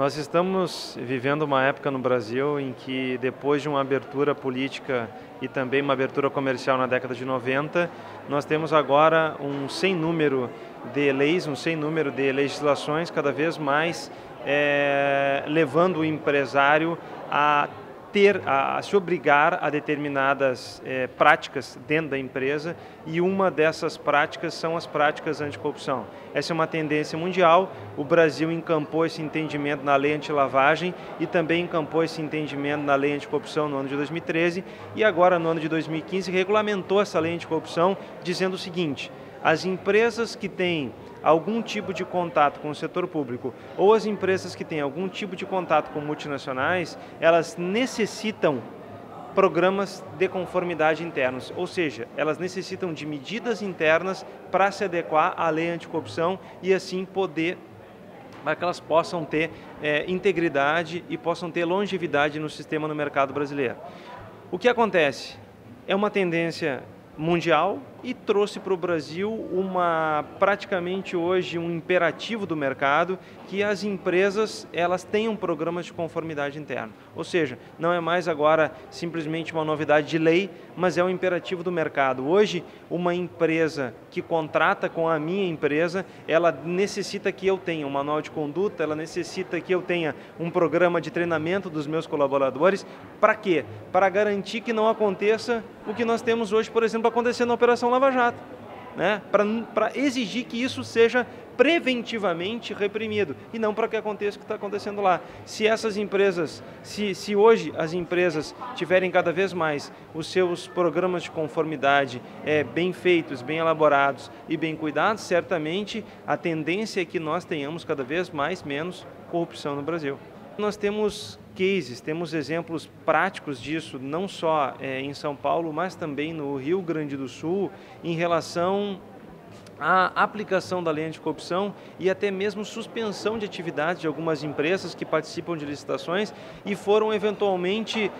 Nós estamos vivendo uma época no Brasil em que, depois de uma abertura política e também uma abertura comercial na década de 90, nós temos agora um sem número de leis, um sem número de legislações cada vez mais levando o empresário a se obrigar a determinadas práticas dentro da empresa, e uma dessas práticas são as práticas anticorrupção. Essa é uma tendência mundial. O Brasil encampou esse entendimento na lei antilavagem e também encampou esse entendimento na lei anticorrupção no ano de 2013, e agora no ano de 2015 regulamentou essa lei anticorrupção dizendo o seguinte: as empresas que têm algum tipo de contato com o setor público ou as empresas que têm algum tipo de contato com multinacionais, elas necessitam programas de conformidade internos, ou seja, elas necessitam de medidas internas para se adequar à lei anticorrupção e assim poder, para que elas possam ter integridade e possam ter longevidade no sistema, no mercado brasileiro. O que acontece? É uma tendência mundial e trouxe para o Brasil praticamente hoje um imperativo do mercado, que as empresas elas tenham programas de conformidade interna. Ou seja, não é mais agora simplesmente uma novidade de lei, mas é um imperativo do mercado. Hoje, uma empresa que contrata com a minha empresa, ela necessita que eu tenha um manual de conduta, ela necessita que eu tenha um programa de treinamento dos meus colaboradores. Para quê? Para garantir que não aconteça o que nós temos hoje, por exemplo, acontecendo na Operação Lava Jato, né? Para exigir que isso seja preventivamente reprimido e não para que aconteça o que está acontecendo lá. Se essas empresas, se hoje as empresas tiverem cada vez mais os seus programas de conformidade bem feitos, bem elaborados e bem cuidados, certamente a tendência é que nós tenhamos cada vez menos corrupção no Brasil. Nós temos cases, temos exemplos práticos disso, não só em São Paulo, mas também no Rio Grande do Sul, em relação à aplicação da lei anticorrupção e até mesmo suspensão de atividades de algumas empresas que participam de licitações e foram eventualmente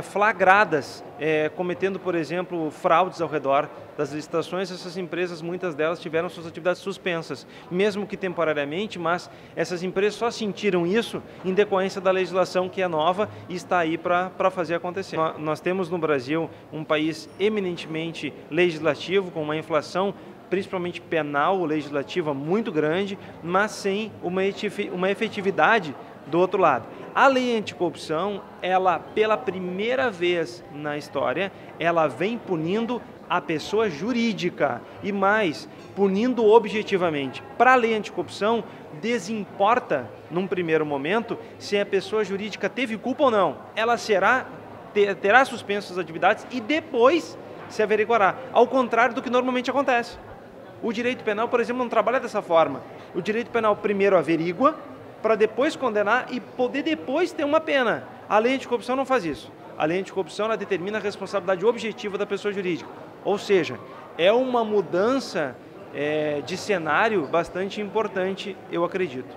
flagradas cometendo, por exemplo, fraudes ao redor das licitações. Essas empresas, muitas delas tiveram suas atividades suspensas, mesmo que temporariamente, mas essas empresas só sentiram isso em decorrência da legislação que é nova e está aí para fazer acontecer. Nós temos no Brasil um país eminentemente legislativo, com uma inflação principalmente penal, legislativa muito grande, mas sem uma efetividade do outro lado. A lei anticorrupção, ela pela primeira vez na história, ela vem punindo a pessoa jurídica e mais, punindo objetivamente. Para a lei anticorrupção, desimporta, num primeiro momento, se a pessoa jurídica teve culpa ou não. Ela terá suspenso as atividades e depois se averiguará, ao contrário do que normalmente acontece. O direito penal, por exemplo, não trabalha dessa forma. O direito penal primeiro averigua, para depois condenar e poder depois ter uma pena. A lei anticorrupção não faz isso. A lei anticorrupção ela determina a responsabilidade objetiva da pessoa jurídica. Ou seja, é uma mudança de cenário bastante importante, eu acredito.